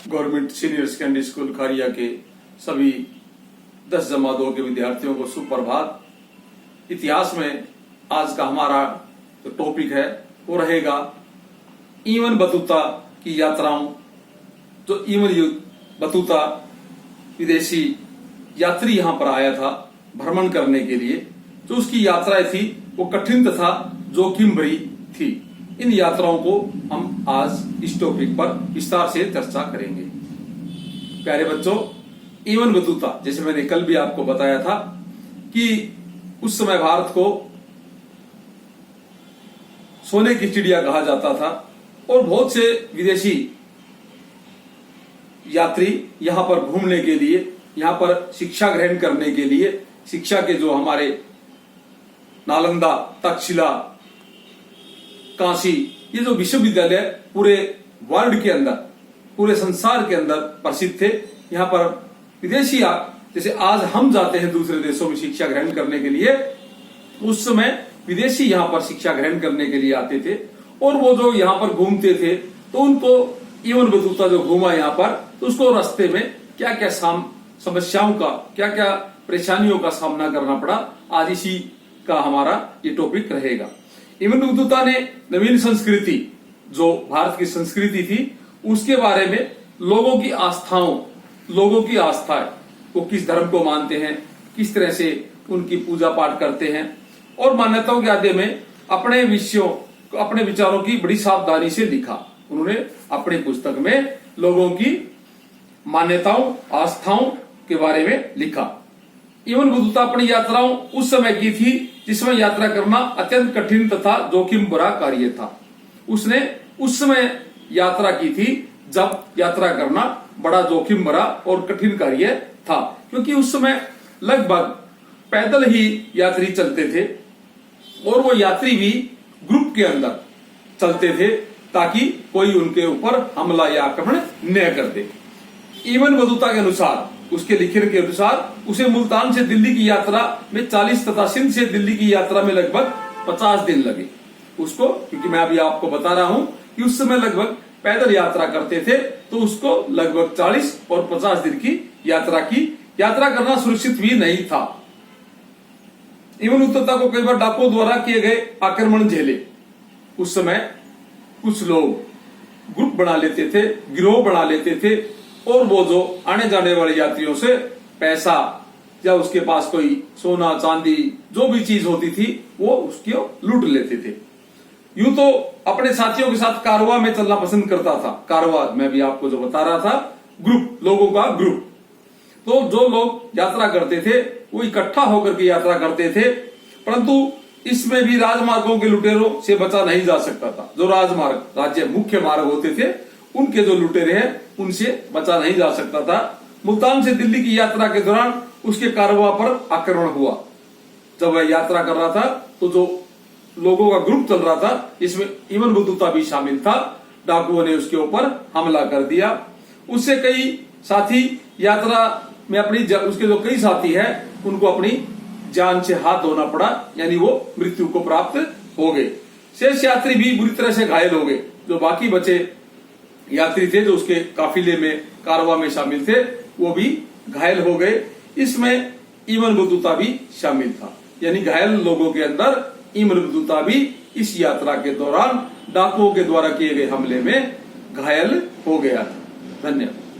Government senior secondary school खारिया के सभी 10 जमा 2 के विद्यार्थियों को सुप्रभात। इतिहास में आज का हमारा जो टॉपिक है वो रहेगा इब्न बतूता की यात्राओं। जो इब्न बतूता विदेशी यात्री यहाँ पर आया था भ्रमण करने के लिए, जो उसकी यात्राएं थी वो कठिन तथा जोखिम भरी थी। इन यात्राओं को हम आज इस टॉपिक पर विस्तार से चर्चा करेंगे। प्यारे बच्चों, इब्न बतूता, जैसे मैंने कल भी आपको बताया था कि उस समय भारत को सोने की चिड़िया कहा जाता था और बहुत से विदेशी यात्री यहाँ पर घूमने के लिए, यहाँ पर शिक्षा ग्रहण करने के लिए, शिक्षा के जो हमारे नालंदा, तक्षशिला, काशी, ये जो विश्वविद्यालय पूरे वर्ल्ड के अंदर, पूरे संसार के अंदर प्रसिद्ध थे। यहाँ पर विदेशी जैसे आज हम जाते हैं दूसरे देशों में शिक्षा ग्रहण करने के लिए, उस समय विदेशी यहाँ पर शिक्षा ग्रहण करने के लिए आते थे और वो जो यहाँ पर घूमते थे तो उनको इब्न बतूता जो घूमा यहाँ पर, तो उसको रास्ते में क्या क्या समस्याओं का, क्या क्या परेशानियों का सामना करना पड़ा। आज इसी का हमारा ये टॉपिक रहेगा। इब्न बतूता ने नवीन संस्कृति, जो भारत की संस्कृति थी, उसके बारे में लोगों की आस्थाओं, लोगों की आस्थाएं, वो किस धर्म को मानते हैं, किस तरह से उनकी पूजा पाठ करते हैं और मान्यताओं के आदि में अपने विषयों, अपने विचारों की बड़ी सावधानी से लिखा। उन्होंने अपनी पुस्तक में लोगों की मान्यताओं, आस्थाओं के बारे में लिखा। इब्न बतूता अपनी यात्राओं उस समय की थी जिसमें यात्रा करना अत्यंत कठिन तथा जोखिम भरा कार्य था। उसने उस समय यात्रा की थी जब यात्रा करना बड़ा जोखिम भरा और कठिन कार्य था, क्योंकि उस समय लगभग पैदल ही यात्री चलते थे और वो यात्री भी ग्रुप के अंदर चलते थे ताकि कोई उनके ऊपर हमला या आक्रमण न कर दे। इब्न बतूता के अनुसार, उसके लिखने के अनुसार, उसे मुल्तान से दिल्ली की यात्रा में 40 तथा सिंध से दिल्ली की यात्रा में लगभग 50 दिन लगे उसको, क्योंकि मैं अभी आपको बता रहा हूं कि उस समय लगभग पैदल यात्रा करते थे, तो उसको लगभग 40 और 50 दिन की यात्रा करना सुरक्षित भी नहीं था। इब्न बतूता को कई बार डाकुओं द्वारा किए गए आक्रमण झेले। उस समय कुछ लोग ग्रुप बना लेते थे, गिरोह बना लेते थे और वो जो आने जाने वाले यात्रियों से पैसा या उसके पास कोई सोना चांदी जो भी चीज होती थी वो उसको लूट लेते थे। यूं तो अपने साथियों के साथ कारवां में चलना पसंद करता था। कारवां मैं भी आपको जो बता रहा था, ग्रुप, लोगों का ग्रुप। तो जो लोग यात्रा करते थे वो इकट्ठा होकर के यात्रा करते थे, परंतु इसमें भी राजमार्गों के लुटेरों से बचा नहीं जा सकता था। जो राजमार्ग, राज्य मुख्य मार्ग होते थे, उनके जो लुटेरे हैं उनसे बचा नहीं जा सकता था। मुल्तान से दिल्ली की यात्रा के दौरान उसके कारवां पर आक्रमण हुआ। जब वह यात्रा कर रहा था तो जो लोगों का ग्रुप चल रहा था, इसमें इब्न बतूता भी शामिल था, डाकुओं ने उसके ऊपर हमला कर दिया। उससे कई साथी यात्रा में उसके जो कई साथी हैं उनको अपनी जान से हाथ धोना पड़ा, यानी वो मृत्यु को प्राप्त हो गए। शेष यात्री भी बुरी तरह से घायल हो गए। जो बाकी बचे यात्री थे जो उसके काफिले में, कारवां में शामिल थे, वो भी घायल हो गए। इसमें इब्न बतूता भी शामिल था, यानी घायल लोगों के अंदर इब्न बतूता भी इस यात्रा के दौरान डाकुओं के द्वारा किए गए हमले में घायल हो गया था। धन्यवाद।